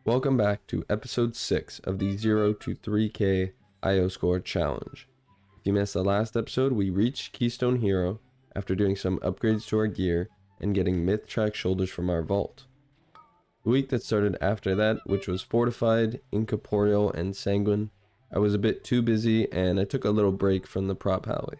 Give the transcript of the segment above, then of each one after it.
Welcome back to episode 6 of the 0 to 3k IO score challenge. If you missed the last episode, we reached Keystone Hero after doing some upgrades to our gear and getting myth track shoulders from our vault. The week that started after that, which was Fortified, Incorporeal, and Sanguine, I was a bit too busy and I took a little break from the prop alley.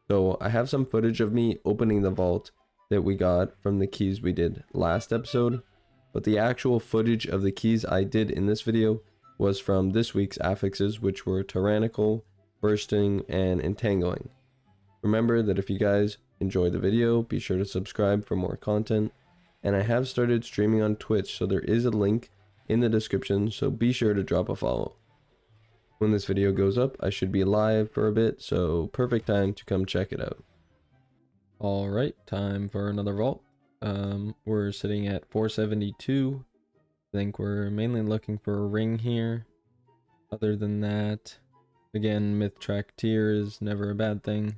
So I have some footage of me opening the vault that we got from the keys we did last episode, but the actual footage of the keys I did in this video was from this week's affixes, which were Tyrannical, Bursting, and Entangling. Remember that if you guys enjoy the video, be sure to subscribe for more content, and I have started streaming on Twitch, so there is a link in the description, so be sure to drop a follow. When this video goes up, I should be live for a bit, so perfect time to come check it out. Alright, time for another vault. We're sitting at 472. I think we're mainly looking for a ring here. Other than that, again, myth track tier is never a bad thing.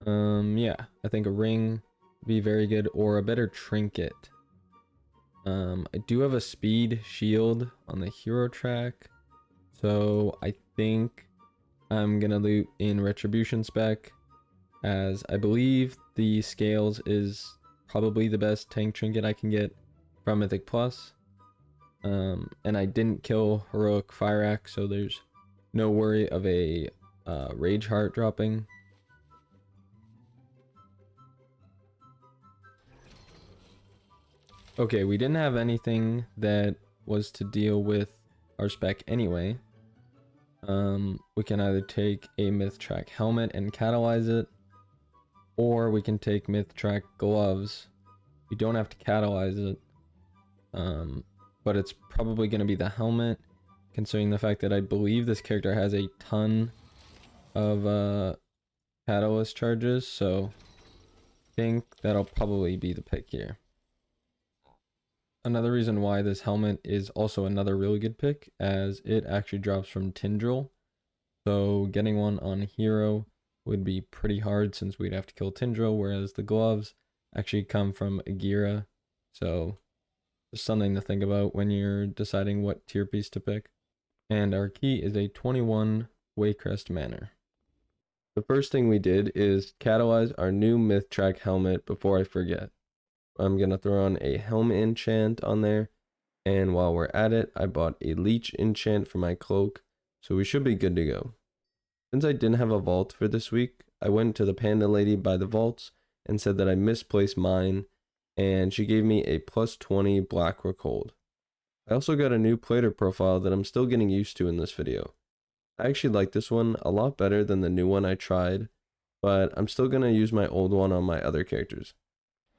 Yeah, I think a ring would be very good, or a better trinket. I do have a speed shield on the hero track, so I think I'm gonna loot in retribution spec, as I believe the scales is probably the best tank trinket I can get from Mythic Plus. And I didn't kill Heroic Fire Axe, so there's no worry of a Rage Heart dropping. Okay, we didn't have anything that was to deal with our spec anyway. We can either take a Myth Track helmet and catalyze it, or we can take Myth Track gloves. We don't have to catalyze it, but it's probably going to be the helmet, considering the fact that I believe this character has a ton of catalyst charges, so I think that'll probably be the pick here. Another reason why this helmet is also another really good pick, as it actually drops from Tindril, so getting one on hero would be pretty hard since we'd have to kill Tindril, whereas the gloves actually come from Agira, so there's something to think about when you're deciding what tier piece to pick. And our key is a 21 Waycrest Manor. The first thing we did is catalyze our new Myth Track helmet before I forget. I'm gonna throw on a helm enchant on there, and while we're at it, I bought a leech enchant for my cloak, so we should be good to go. Since I didn't have a vault for this week, I went to the panda lady by the vaults and said that I misplaced mine, and she gave me a plus 20 Blackrock hold. I also got a new plater profile that I'm still getting used to in this video. I actually like this one a lot better than the new one I tried, but I'm still gonna use my old one on my other characters.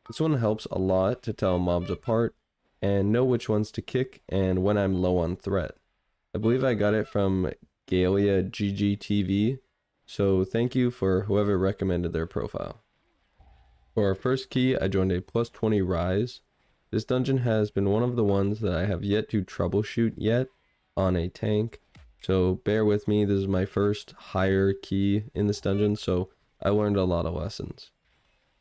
This one helps a lot to tell mobs apart and know which ones to kick and when I'm low on threat. I believe I got it from Galia GGTV, so thank you for whoever recommended their profile. For our first key, I joined a plus 20 Rise. This dungeon has been one of the ones that I have yet to troubleshoot yet on a tank, so bear with me. This is my first higher key in this dungeon, so I learned a lot of lessons.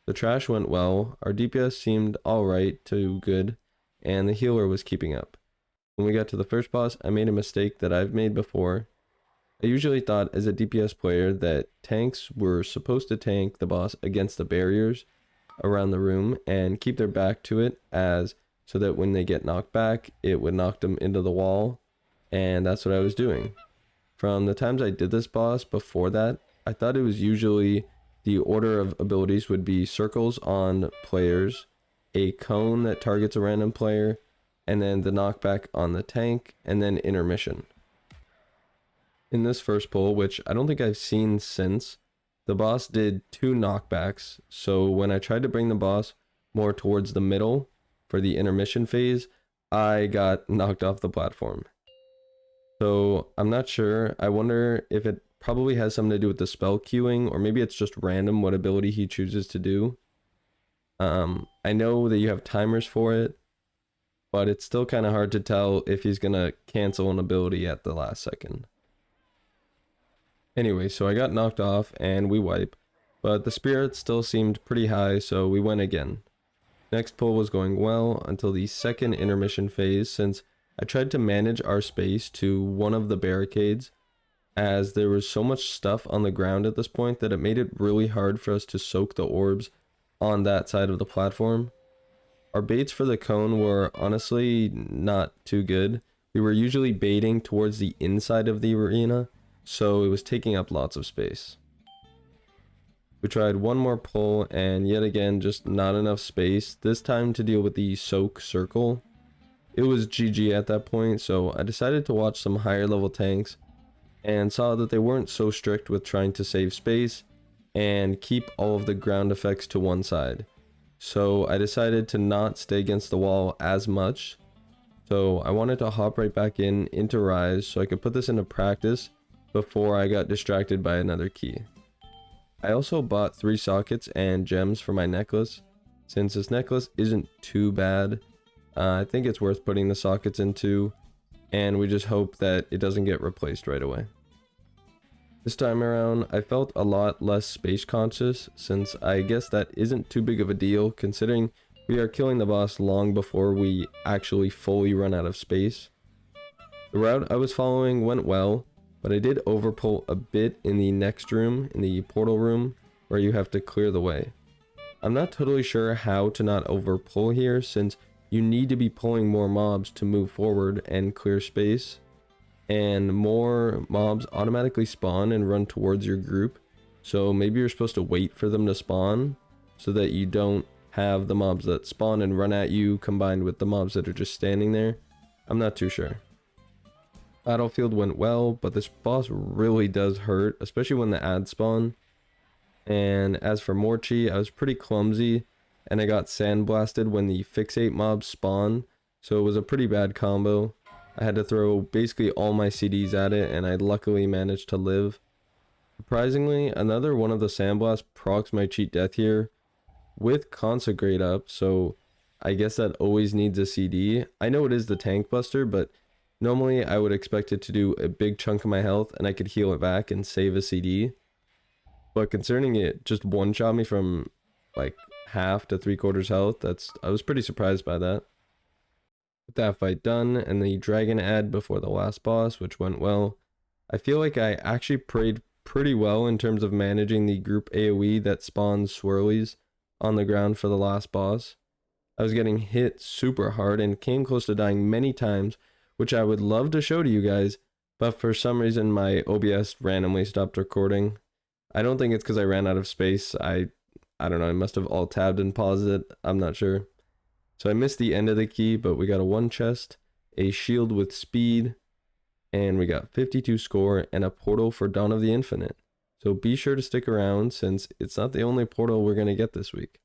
The trash went well, our DPS seemed alright to good, and the healer was keeping up. When we got to the first boss, I made a mistake that I've made before. I usually thought as a DPS player that tanks were supposed to tank the boss against the barriers around the room and keep their back to it, as so that when they get knocked back, it would knock them into the wall, and that's what I was doing. From the times I did this boss before that, I thought it was usually the order of abilities would be circles on players, a cone that targets a random player, and then the knockback on the tank, and then intermission. In this first pull, which I don't think I've seen since, the boss did 2 knockbacks, so when I tried to bring the boss more towards the middle for the intermission phase, I got knocked off the platform. So I'm not sure. I wonder if it probably has something to do with the spell queuing, or maybe it's just random what ability he chooses to do. I know that you have timers for it, but it's still kind of hard to tell if he's gonna cancel an ability at the last second. Anyway, so I got knocked off and we wipe, but the spirit still seemed pretty high, so we went again. Next pull was going well until the second intermission phase, since I tried to manage our space to one of the barricades, as there was so much stuff on the ground at this point that it made it really hard for us to soak the orbs on that side of the platform. Our baits for the cone were honestly not too good. We were usually baiting towards the inside of the arena, so it was taking up lots of space. We tried one more pull, and yet again just not enough space, this time to deal with the soak circle. It was GG at that point, so I decided to watch some higher level tanks and saw that they weren't so strict with trying to save space and keep all of the ground effects to one side. So I decided to not stay against the wall as much. So I wanted to hop right back into Rise so I could put this into practice before I got distracted by another key. I also bought 3 sockets and gems for my necklace. Since this necklace isn't too bad, I think it's worth putting the sockets into, and we just hope that it doesn't get replaced right away. This time around, I felt a lot less space conscious, since I guess that isn't too big of a deal considering we are killing the boss long before we actually fully run out of space. The route I was following went well, but I did overpull a bit in the next room, in the portal room, where you have to clear the way. I'm not totally sure how to not overpull here, since you need to be pulling more mobs to move forward and clear space, and more mobs automatically spawn and run towards your group, so maybe you're supposed to wait for them to spawn so that you don't have the mobs that spawn and run at you combined with the mobs that are just standing there. I'm not too sure. Battlefield went well, but this boss really does hurt, especially when the ads spawn. And as for Morchi, I was pretty clumsy and I got sandblasted when the fixate mobs spawn, so it was a pretty bad combo. I had to throw basically all my CDs at it, and I luckily managed to live. Surprisingly, another one of the sandblasts procs my cheat death here with Consecrate up, so I guess that always needs a CD. I know it is the tank buster, but normally I would expect it to do a big chunk of my health and I could heal it back and save a CD. But concerning it just one-shot me from like half to 3/4 health, I was pretty surprised by that. With that fight done and the dragon ad before the last boss, which went well, I feel like I actually played pretty well in terms of managing the group AoE that spawns swirlies on the ground for the last boss. I was getting hit super hard and came close to dying many times, which I would love to show to you guys, but for some reason my OBS randomly stopped recording. I don't think it's because I ran out of space. I don't know, I must have alt-tabbed and paused it, I'm not sure. So I missed the end of the key, but we got a 1 chest, a shield with speed, and we got 52 score and a portal for Dawn of the Infinite. So be sure to stick around since it's not the only portal we're going to get this week.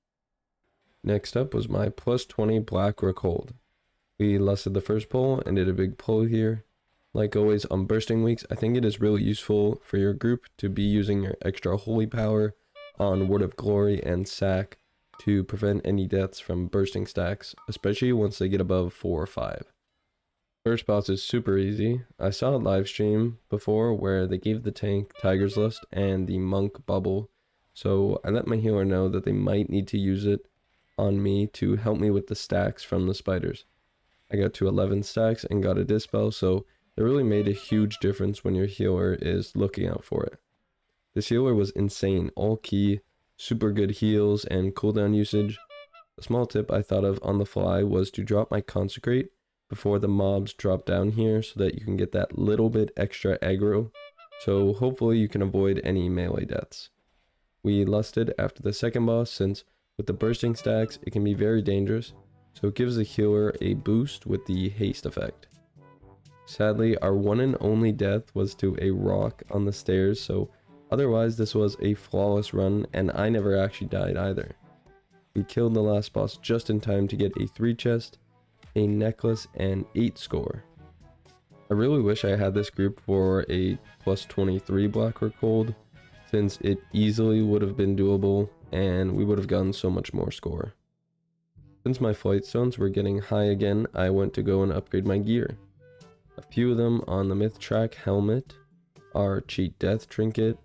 Next up was my plus 20 Black Rockhold. We lusted the first pull and did a big pull here. Like always on bursting weeks, I think it is really useful for your group to be using your extra holy power on Word of Glory and Sack to prevent any deaths from bursting stacks, especially once they get above 4 or 5. First boss is super easy. I saw a live stream before where they gave the tank Tiger's Lust and the monk bubble, so I let my healer know that they might need to use it on me to help me with the stacks from the spiders. I got to 11 stacks and got a dispel, so it really made a huge difference when your healer is looking out for it. This healer was insane, all key, super good heals and cooldown usage. A small tip I thought of on the fly was to drop my Consecrate before the mobs drop down here so that you can get that little bit extra aggro, so hopefully you can avoid any melee deaths. We lusted after the second boss since with the bursting stacks it can be very dangerous, so it gives the healer a boost with the haste effect. Sadly, our one and only death was to a rock on the stairs, so otherwise this was a flawless run and I never actually died either. We killed the last boss just in time to get a 3 chest, a necklace, and 8 score. I really wish I had this group for a plus 23 Black Rockhold, since it easily would have been doable and we would have gotten so much more score. Since my flight stones were getting high again, I went to go and upgrade my gear. A few of them on the Myth Track helmet, our cheat death trinket,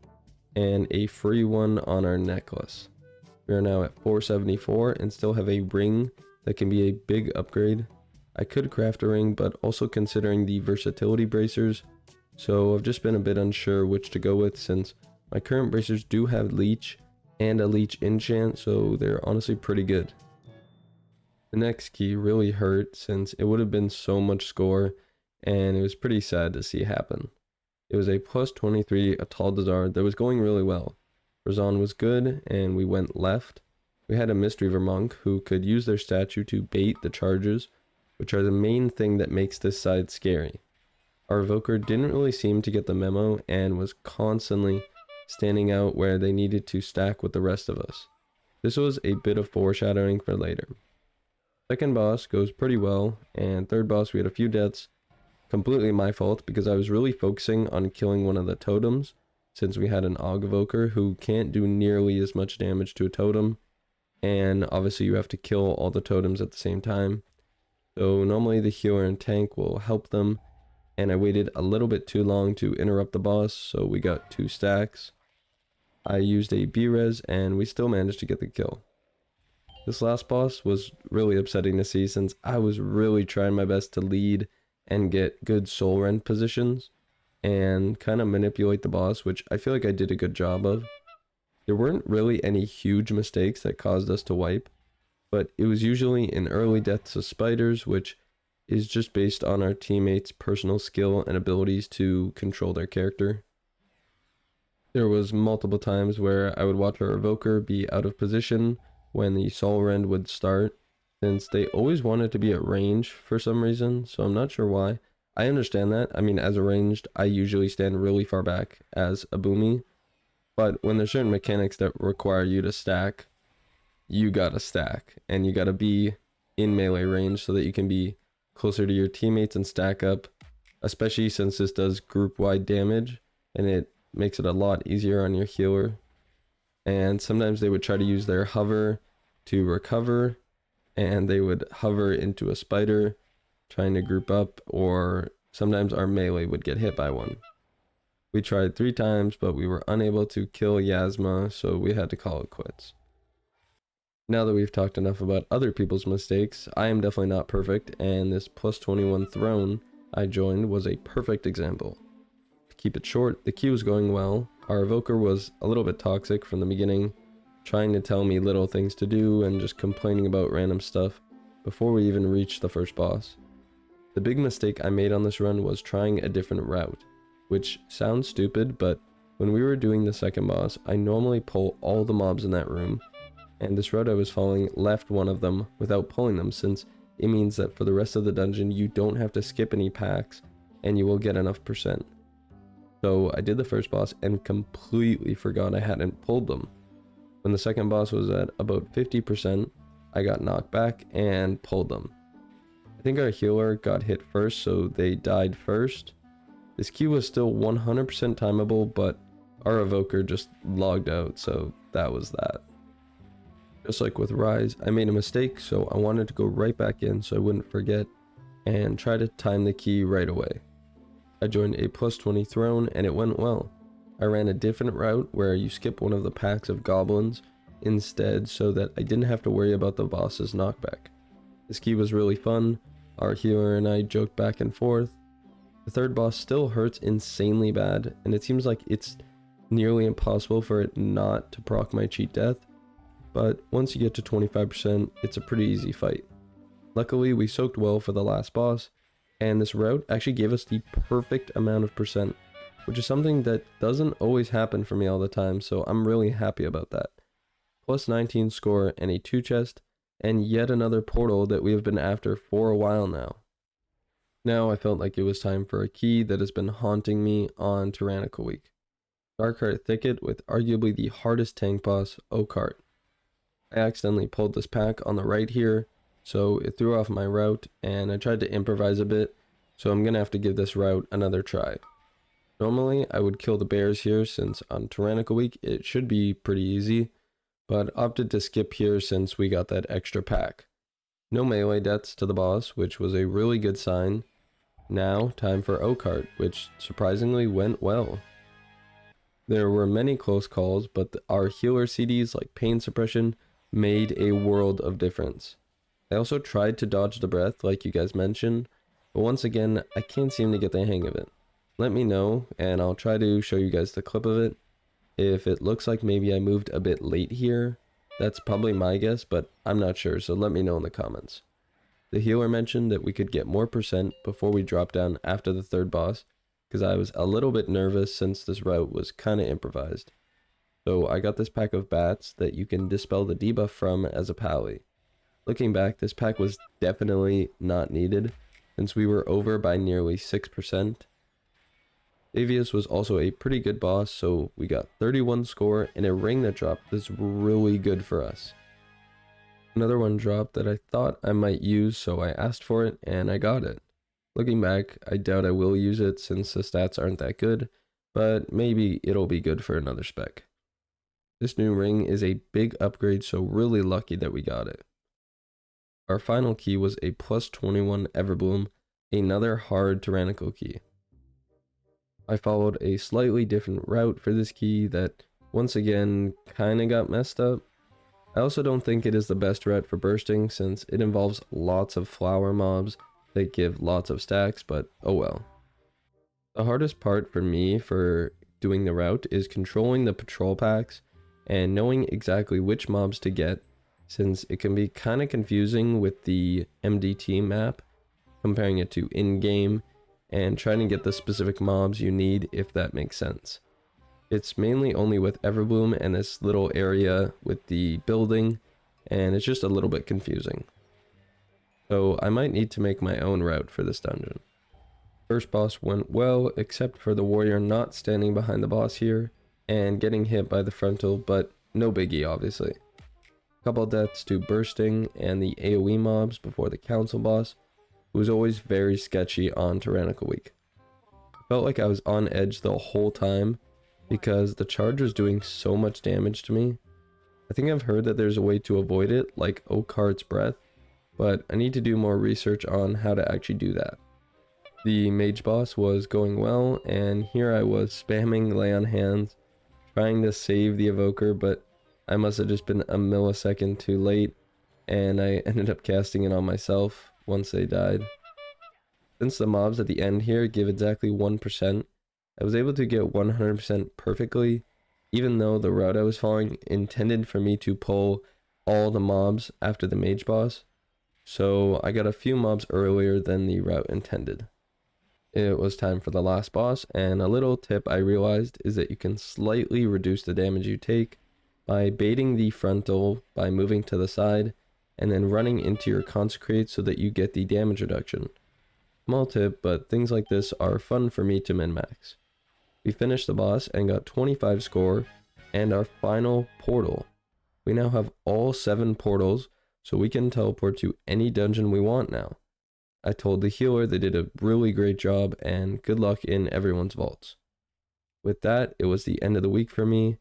and a free one on our necklace. We are now at 474 and still have a ring that can be a big upgrade. I could craft a ring, but also considering the versatility bracers, so I've just been a bit unsure which to go with since my current bracers do have leech and a leech enchant, so they're honestly pretty good. The next key really hurt since it would have been so much score, and it was pretty sad to see happen. It was a plus 23 Ataldazar that was going really well. Razan was good, and we went left. We had a Mistweaver monk who could use their statue to bait the charges, which are the main thing that makes this side scary. Our evoker didn't really seem to get the memo and was constantly standing out where they needed to stack with the rest of us. This was a bit of foreshadowing for later. Second boss goes pretty well, and third boss we had a few deaths. Completely my fault because I was really focusing on killing one of the totems since we had an Og evoker who can't do nearly as much damage to a totem, and obviously you have to kill all the totems at the same time. So normally the healer and tank will help them, and I waited a little bit too long to interrupt the boss, so we got 2 stacks. I used a B-res and we still managed to get the kill. This last boss was really upsetting to see since I was really trying my best to lead and get good soul rend positions and kind of manipulate the boss, which I feel like I did a good job of. There weren't really any huge mistakes that caused us to wipe, but it was usually in early deaths of spiders, which is just based on our teammates' personal skill and abilities to control their character. There was multiple times where I would watch our evoker be out of position when the soul rend would start, since they always wanted to be at range for some reason, so I'm not sure why. I understand that. I mean, as a ranged, I usually stand really far back as a boomy, but when there's certain mechanics that require you to stack, you gotta stack, and you gotta be in melee range so that you can be closer to your teammates and stack up, especially since this does group-wide damage, and it makes it a lot easier on your healer. And sometimes they would try to use their hover to recover, and they would hover into a spider trying to group up, or sometimes our melee would get hit by one. We tried 3 times, but we were unable to kill Yasma, so we had to call it quits. Now that we've talked enough about other people's mistakes, I am definitely not perfect, and this plus 21 throne I joined was a perfect example. To keep it short, the queue was going well. Our evoker was a little bit toxic from the beginning, trying to tell me little things to do and just complaining about random stuff before we even reached the first boss. The big mistake I made on this run was trying a different route, which sounds stupid, but when we were doing the second boss, I normally pull all the mobs in that room, and this route I was following left one of them without pulling them, since it means that for the rest of the dungeon you don't have to skip any packs and you will get enough percent. So I did the first boss and completely forgot I hadn't pulled them. When the second boss was at about 50%, I got knocked back and pulled them. I think our healer got hit first, so they died first. This queue was still 100% timeable, but our evoker just logged out, so that was that. Just like with Rise, I made a mistake, so I wanted to go right back in so I wouldn't forget and try to time the key right away. I joined a plus 20 throne and it went well. I ran a different route where you skip one of the packs of goblins instead so that I didn't have to worry about the boss's knockback. This key was really fun. Our healer and I joked back and forth. The third boss still hurts insanely bad, and it seems like it's nearly impossible for it not to proc my cheat death, but once you get to 25%, it's a pretty easy fight. Luckily, we soaked well for the last boss, and this route actually gave us the perfect amount of percent, which is something that doesn't always happen for me all the time, so I'm really happy about that. Plus 19 score and a 2 chest, and yet another portal that we have been after for a while now. Now I felt like it was time for a key that has been haunting me on Tyrannical Week. Darkheart Thicket with arguably the hardest tank boss, Oakheart. I accidentally pulled this pack on the right here, so it threw off my route, and I tried to improvise a bit, so I'm gonna have to give this route another try. Normally I would kill the bears here since on Tyrannical Week it should be pretty easy, but opted to skip here since we got that extra pack. No melee deaths to the boss, which was a really good sign. Now, time for Oakheart, which surprisingly went well. There were many close calls, but our healer CDs like pain suppression made a world of difference. I also tried to dodge the breath like you guys mentioned, but once again, I can't seem to get the hang of it. Let me know, and I'll try to show you guys the clip of it. If it looks like maybe I moved a bit late here, that's probably my guess, but I'm not sure, so let me know in the comments. The healer mentioned that we could get more percent before we drop down after the third boss, because I was a little bit nervous since this route was kind of improvised. So I got this pack of bats that you can dispel the debuff from as a pally. Looking back, this pack was definitely not needed, since we were over by nearly 6%. Davius was also a pretty good boss, so we got 31 score and a ring that dropped that's really good for us. Another one dropped that I thought I might use, so I asked for it and I got it. Looking back, I doubt I will use it since the stats aren't that good, but maybe it'll be good for another spec. This new ring is a big upgrade, so really lucky that we got it. Our final key was a plus 21 Everbloom, another hard tyrannical key. I followed a slightly different route for this key that once again kinda got messed up. I also don't think it is the best route for bursting since it involves lots of flower mobs that give lots of stacks, but oh well. The hardest part for me for doing the route is controlling the patrol packs and knowing exactly which mobs to get, since it can be kind of confusing with the MDT map, comparing it to in-game and trying to get the specific mobs you need, if that makes sense. It's mainly only with Everbloom and this little area with the building, and it's just a little bit confusing. So I might need to make my own route for this dungeon. First boss went well, except for the warrior not standing behind the boss here and getting hit by the frontal, but no biggie obviously. Couple deaths to bursting and the AoE mobs before the council boss, who was always very sketchy on Tyrannical Week. I felt like I was on edge the whole time because the charge was doing so much damage to me. I think I've heard that there's a way to avoid it, like Oakheart's Breath, but I need to do more research on how to actually do that. The mage boss was going well, and here I was spamming lay on hands, trying to save the evoker, but I must have just been a millisecond too late, and I ended up casting it on myself once they died. Since the mobs at the end here give exactly 1%, I was able to get 100% perfectly, even though the route I was following intended for me to pull all the mobs after the mage boss, so I got a few mobs earlier than the route intended. It was time for the last boss, and a little tip I realized is that you can slightly reduce the damage you take by baiting the frontal by moving to the side and then running into your consecrate so that you get the damage reduction. Small tip, but things like this are fun for me to min-max. We finished the boss and got 25 score and our final portal. We now have all 7 portals, so we can teleport to any dungeon we want now. I told the healer they did a really great job and good luck in everyone's vaults. With that, it was the end of the week for me.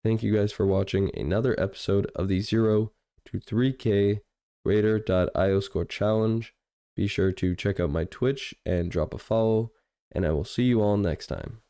Thank you guys for watching another episode of the 0 to 3k Raider.io score challenge. Be sure to check out my Twitch and drop a follow, and I will see you all next time.